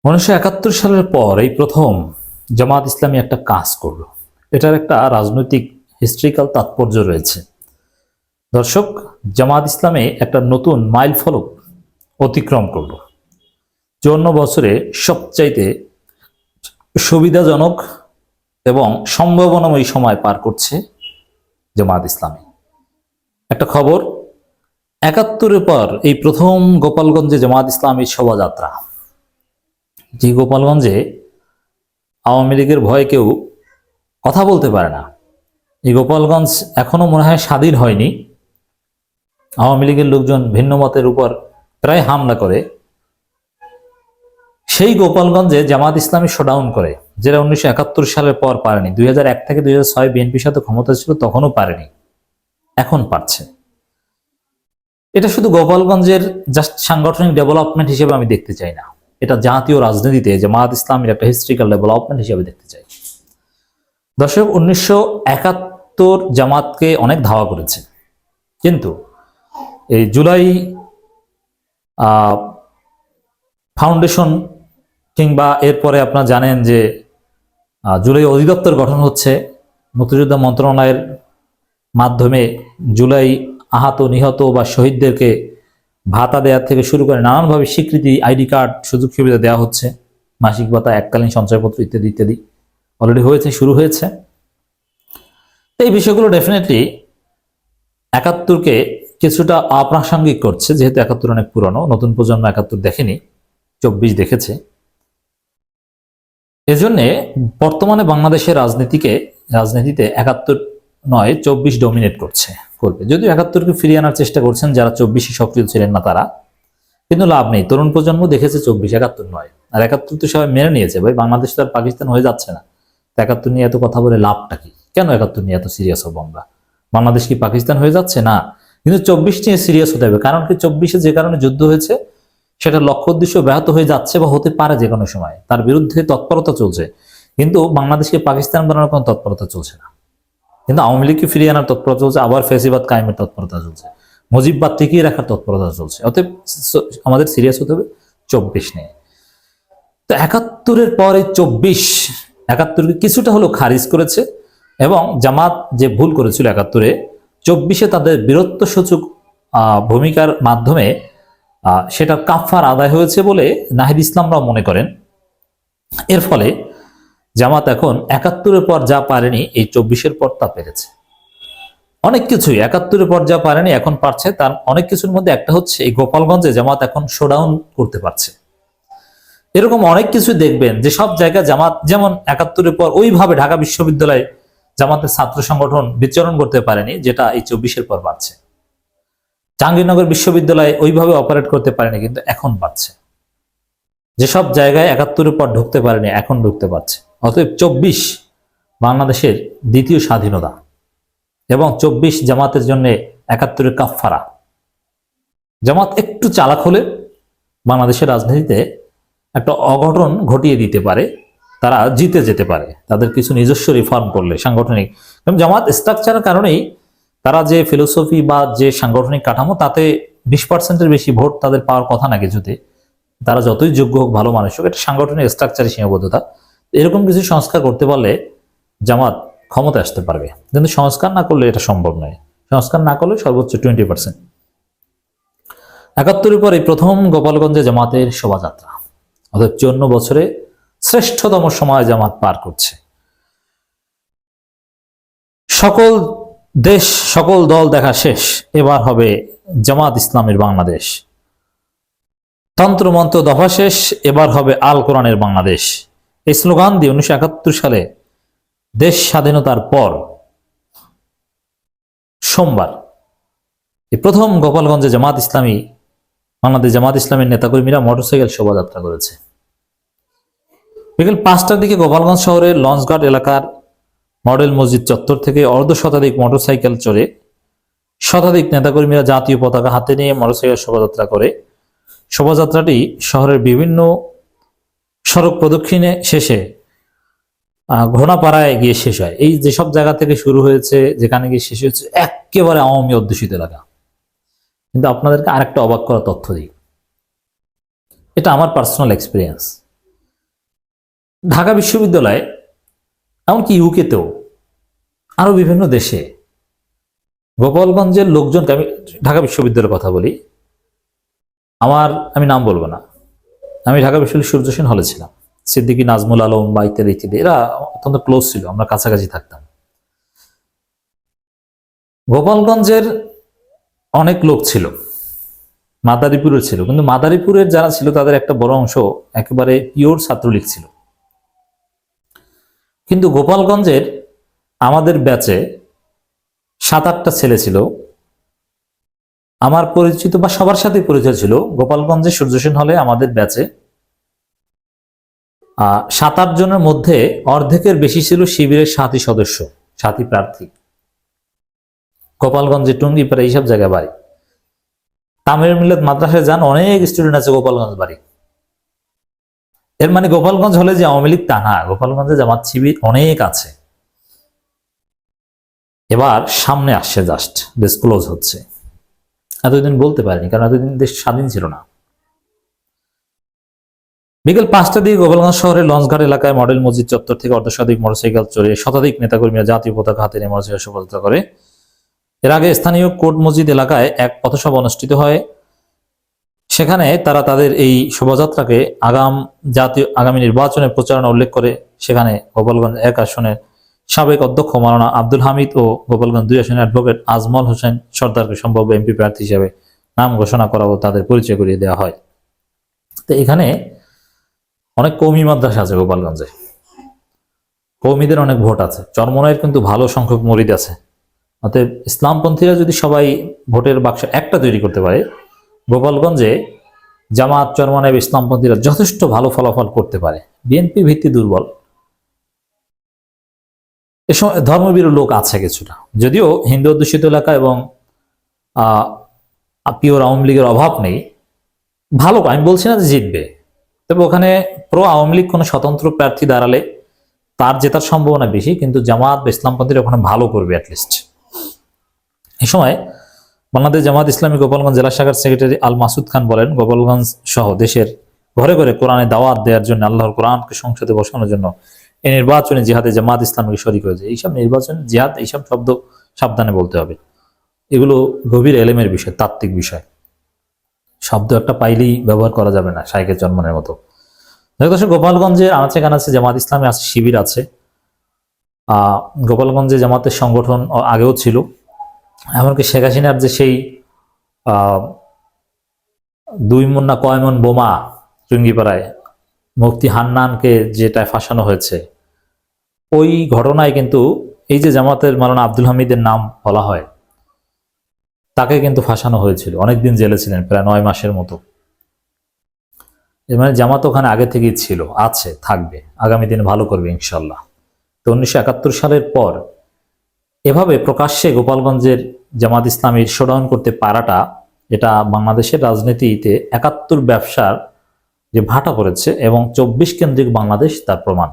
1971 সালের পর এই প্রথম জামাত ইসলামী একটা কাজ করলো। এটার একটা রাজনৈতিক হিস্ট্রিক্যাল তাৎপর্য রয়েছে। দর্শক, জামাত ইসলামী একটা নতুন মাইল ফলক অতিক্রম করলো। 54 বছরে সবচাইতে সুবিধাজনক এবং সম্ভাবনাময়ী সময় পার করছে জামাত ইসলামী। একটা খবর, 71-এর পর এই প্রথম গোপালগঞ্জে জামাত ইসলামীর শোভাযাত্রা। যে গোপালগঞ্জে আওয়ামী লীগের ভয়ে কেউ কথা বলতে পারে না, এই গোপালগঞ্জ এখনো মনে হয় স্বাধীন হয়নি। আওয়ামী লীগের লোকজন ভিন্ন মতের উপর প্রায় হামলা করে। সেই গোপালগঞ্জে জামাত ইসলামী শোডাউন করে, যেটা 1971 সালের পর পারেনি। 2001 থেকে 2006 বিএনপির সাথে ক্ষমতা ছিল, তখনও পারেনি, এখন পারছে। এটা শুধু গোপালগঞ্জের জাস্ট সাংগঠনিক ডেভেলপমেন্ট হিসেবে আমি দেখতে চাই না, এটা জাতীয় রাজনীতিতে জামাত ইসলামের একটা হিস্ট্রিক্যাল ডেভেলপমেন্ট হিসেবে দেখতে চাই। দর্শক, 1971 জামাতকে অনেক ধাওয়া করেছে, কিন্তু এই জুলাই ফাউন্ডেশন কিংবা এরপরে আপনারা জানেন যে জুলাই অধিদপ্তর গঠন হচ্ছে, মুক্তিযোদ্ধা মন্ত্রণালয়ের মাধ্যমে জুলাই আহত, নিহত বা শহীদদেরকে ভাতা দেওয়ার থেকে শুরু করে নানানভাবে স্বীকৃতি, আইডি কার্ড, সুযোগ সুবিধা দেওয়া হচ্ছে, মাসিক ভাতা, এককালীন সঞ্চয়পত্র ইত্যাদি ইত্যাদি অলরেডি হয়েছে, শুরু হয়েছে। এই বিষয়গুলো ডেফিনেটলি 71-কে কিছুটা অপ্রাসঙ্গিক করছে, যেহেতু 71 অনেক পুরনো, নতুন প্রজন্ম 71 দেখেনি, 24 দেখেছে। এজন্যে বর্তমানে বাংলাদেশের রাজনীতিতে 71 নয় 24 ডমিনেট করবে। যদিও 71-কে ফিরিয়ে আনার চেষ্টা করছেন যারা 24-এ সক্রিয় ছিলেন না তারা, কিন্তু লাভ নেই। তরুণ প্রজন্ম দেখেছে 24, 71 নয়। আর 71 তো সবাই মেনে নিয়েছে, ভাই বাংলাদেশ তো আর পাকিস্তান হয়ে যাচ্ছে না। 71 নিয়ে এত কথা বলে লাভটা কি? কেন 71 নিয়ে এত সিরিয়াস হবো আমরা? বাংলাদেশ কি পাকিস্তান হয়ে যাচ্ছে না? কিন্তু 24 নিয়ে সিরিয়াস হতে হবে, কারণ কি 24-এ যে কারণে যুদ্ধ হয়েছে সেটা লক্ষ্য উদ্দেশ্য ব্যাহত হয়ে যাচ্ছে বা হতে পারে যে কোনো সময়, তার বিরুদ্ধে তৎপরতা চলছে। কিন্তু বাংলাদেশকে পাকিস্তান বানানোর কোনো তৎপরতা চলছে না। কিন্তু আওয়ামী লীগকে ফিরিয়ে আনার তৎপরতা চলছে, আবার ফ্যাসিবাদ কায়েমের তৎপরতা চলছে, মুজিববাদ টিকিয়ে রাখার তৎপরতা চলছে। অতএব আমাদের সিরিয়াস হতে হবে 24 নিয়ে। তো 71-এর পর এই 71-কে কিছুটা হলো খারিজ করেছে, এবং জামাত যে ভুল করেছিল 71-এ, 24-এ তাদের বীরত্বসূচক ভূমিকার মাধ্যমে সেটা কাফার আদায় হয়েছে বলে নাহিদ ইসলামরাও মনে করেন। এর ফলে জামাত এখন 71-এর পর যা পারেনি, এই 24-এর পর তা পেরেছে। অনেক কিছুই 71-এর পর যা পারেনি এখন পারছে। তার অনেক কিছুর মধ্যে একটা হচ্ছে এই গোপালগঞ্জে জামাত এখন শোডাউন করতে পারছে। এরকম অনেক কিছু দেখবেন যে সব জায়গায় জামাত, যেমন 71-এর পর ওইভাবে ঢাকা বিশ্ববিদ্যালয়ে জামাতের ছাত্র সংগঠন বিচরণ করতে পারেনি, যেটা এই 24-এর পর পারছে। জাহাঙ্গীরনগর বিশ্ববিদ্যালয়ে ওইভাবে অপারেট করতে পারেনি, কিন্তু এখন পারছে। যেসব জায়গায় 71-এর পর ঢুকতে পারেনি, এখন ঢুকতে পারছে। অতএব 24 বাংলাদেশের দ্বিতীয় স্বাধীনতা, এবং 24 জামাতের জন্য 71-এর কাফফারা। জামাত একটু চালাক হলে বাংলাদেশের রাজনীতিতে একটা অঘটন ঘটিয়ে দিতে পারে, তারা জিতে যেতে পারে তাদের কিছু নিজস্ব রিফর্ম করলে সাংগঠনিক। কারণ জামাত স্ট্রাকচারের কারণেই, তারা যে ফিলোসফি বা যে সাংগঠনিক কাঠামো, তাতে 20%-এর বেশি ভোট তাদের পাওয়ার কথা না কিছুতে। তারা যতই যোগ্য হোক, ভালো মানুষ হোক, এটা সাংগঠনিক স্ট্রাকচারের সীমাবদ্ধতা। এরকম কিছু সংস্কার করতে পারলে জামাত ক্ষমতা আসতে পারবে, কিন্তু সংস্কার না করলে এটা সম্ভব নয়। সংস্কার না করলে সর্বোচ্চ 20%। 71-এর পর এই প্রথম গোপালগঞ্জে জামাতের শোভাযাত্রা, অর্থাৎ 54 বছরে শ্রেষ্ঠতম সময় জামাত পার করছে। সকল দেশ, সকল দল দেখা শেষ, এবার হবে জামাত ইসলামের বাংলাদেশ। তন্ত্রমন্ত্র দফা শেষ, এবার হবে আল কোরআনের বাংলাদেশ। এই স্লোগান দিয়ে 1971 সালে দেশ স্বাধীনতার পর সোমবার এই প্রথম গোপালগঞ্জে বাংলাদেশ জামাত ইসলামের নেতাকর্মীরা মোটরসাইকেল শোভাযাত্রা করেছে। বিকেল 5টার দিকে গোপালগঞ্জ শহরের লঞ্চঘাট এলাকার মডেল মসজিদ চত্বর থেকে অর্ধশতাধিক মোটরসাইকেল চড়ে শতাধিক নেতাকর্মীরা জাতীয় পতাকা হাতে নিয়ে মোটরসাইকেল শোভাযাত্রা করে। শোভাযাত্রাটি শহরের বিভিন্ন সড়ক প্রদক্ষিণে শেষে ঘোড়াপাড়ায় গিয়ে শেষ হয়। এই যেসব জায়গা থেকে শুরু হয়েছে, যেখানে গিয়ে শেষ হয়েছে, একেবারে আওয়ামী অধ্যুষিত এলাকা। কিন্তু আপনাদেরকে আরেকটা অবাক করা তথ্য দিই, এটা আমার পার্সোনাল এক্সপিরিয়েন্স। ঢাকা বিশ্ববিদ্যালয়ে, এমনকি ইউকেতেও, আরো বিভিন্ন দেশে গোপালগঞ্জের লোকজনকে, আমি ঢাকা বিশ্ববিদ্যালয়ের কথা বলি, আমি নাম বলবো না, আমি ঢাকা বিশ্ববিদ্যালয় সূর্য সেন হলে ছিলাম, সিদ্দিকী, নাজমুল আলম বা ইত্যাদি ইত্যাদি, এরা অত্যন্ত ক্লোজ ছিল, আমরা কাছাকাছি থাকতাম। গোপালগঞ্জের অনেক লোক ছিল, মাদারীপুরের ছিল, কিন্তু মাদারীপুরের যারা ছিল তাদের একটা বড় অংশ একেবারে পিওর ছাত্রলীগ ছিল। কিন্তু গোপালগঞ্জের আমাদের ব্যাচে 7-8টা ছেলে ছিল, আমার পরিচিত বা সবার সাথে পরিচয় ছিল। গোপালগঞ্জে সূর্য সেন হলে আমাদের ব্যাচে 7-8 জনের মধ্যে অর্ধেকের বেশি ছিল শিবিরের সাথী সদস্য, সাথী প্রার্থী। গোপালগঞ্জে টুঙ্গিপাড়া এইসব জায়গায় বাড়ি। তামিল মিল্লাত মাদ্রাসায় যান, অনেক স্টুডেন্ট আছে গোপালগঞ্জ বাড়ি। এর মানে গোপালগঞ্জ হলে যে আওয়ামী লীগ তা না, গোপালগঞ্জে জামাত শিবির অনেক আছে। এবার সামনে আসছে, জাস্ট ডিসক্লোজ হচ্ছে। এতদিন বলতে পারিনি, কারণ এতদিন দেশ স্বাধীন ছিল না। বিকেল 5টা দিকে গোপালগঞ্জ শহরের লঞ্চঘাট এলাকায় মডেল মসজিদ চত্বর থেকে অর্ধশতাধিক মোটরসাইকেল চড়ে শতাধিক নেতাকর্মীরা জাতীয় পতাকা হাতে নিয়ে মোটরসাইকেল শোভাযাত্রা করে। এর আগে স্থানীয় কোর্ট মসজিদ এলাকায় এক পথসভা অনুষ্ঠিত হয়। সেখানে তারা তাদের এই শোভাযাত্রাকে আগামী নির্বাচনের প্রচারণা উল্লেখ করে সেখানে গোপালগঞ্জ 1 আসনের সাবেক অধ্যক্ষ মাওলানা আব্দুল হামিদ ও গোপালগঞ্জ 2 আসনের অ্যাডভোকেট আজমল হোসেন সর্দারকে সম্ভাব্য এমপি প্রার্থী হিসেবে নাম ঘোষণা করা ও তাদের পরিচয় করিয়ে দেওয়া হয়। তো এখানে অনেক কওমি মাদ্রাসা আছে গোপালগঞ্জে, কওমিদের অনেক ভোট আছে, চরমনাইয়ের কিন্তু ভালো সংখ্যক মুরিদ আছে। অতএব ইসলামপন্থীরা যদি সবাই ভোটের বাক্স একটা তৈরি করতে পারে, গোপালগঞ্জে জামাত, চরমনাইয়ের ইসলামপন্থীরা যথেষ্ট ভালো ফলাফল করতে পারে। বিএনপি ভিত্তি দুর্বল, এ সময় ধর্মবীর লোক আছে কিছুটা, যদিও হিন্দু অধ্যুষিত এলাকা এবং পিওর আওয়ামী লীগের অভাব নেই। ভালো, আমি বলছি না যে জিতবে, তবে ওখানে প্রো আওয়ামী লীগ কোনো স্বতন্ত্র প্রার্থী দাঁড়ালে তার জেতার সম্ভাবনা বেশি, কিন্তু জামাত বা ইসলামপন্থীরা ওখানে ভালো করবে অ্যাটলিস্ট। এই সময় বাংলাদেশ জামাত ইসলামী গোপালগঞ্জ জেলা শাখার সেক্রেটারি আল মাসুদ খান বলেন, গোপালগঞ্জ সহ দেশের ঘরে ঘরে কোরআনে দাওয়াত দেওয়ার জন্য, আল্লাহর কোরআনকে সংসদে বসানোর জন্য এই নির্বাচনে জিহাদে জামাত ইসলামীকে শরীক হয়েছে। এইসব নির্বাচন, জিহাদ, এইসব শব্দ সাবধানে বলতে হবে। এগুলো গভীর এলেমের বিষয়, তাত্ত্বিক বিষয়। শব্দ একটা পাইলেই ব্যবহার করা যাবে না, শাইখের জন্মের মতো। দর্শক, গোপালগঞ্জে আনাচে কানাচে জামাত ইসলামী আছে, শিবির আছে। গোপালগঞ্জে জামাতের সংগঠন আগেও ছিল, এমনকি শেখ হাসিনার যে সেই 2 মণ না কয় মণ বোমা টুঙ্গিপাড়ায় মুফতি হান্নানকে যেটা ফাঁসানো হয়েছে, ওই ঘটনায় কিন্তু এই যে জামাতের মাওলানা আব্দুল হামিদের নাম বলা হয়, তাকে কিন্তু ফাঁসানো হয়েছিল। অনেকদিন জেলে ছিলেন, প্রায় 9 মাসের মতো। এর মানে জামাত ওখানে আগে থেকেই ছিল, আছে, থাকবে, আগামী দিনে ভালো করবে ইনশাল্লাহ। তো 1971 সালের পর এভাবে প্রকাশ্যে গোপালগঞ্জের জামাত ইসলামীর শোডাউন করতে পারাটা, এটা বাংলাদেশের রাজনীতিতে 71 ব্যবসার যে ভাটা পড়েছে এবং 24 কেন্দ্রিক বাংলাদেশ তার প্রমাণ।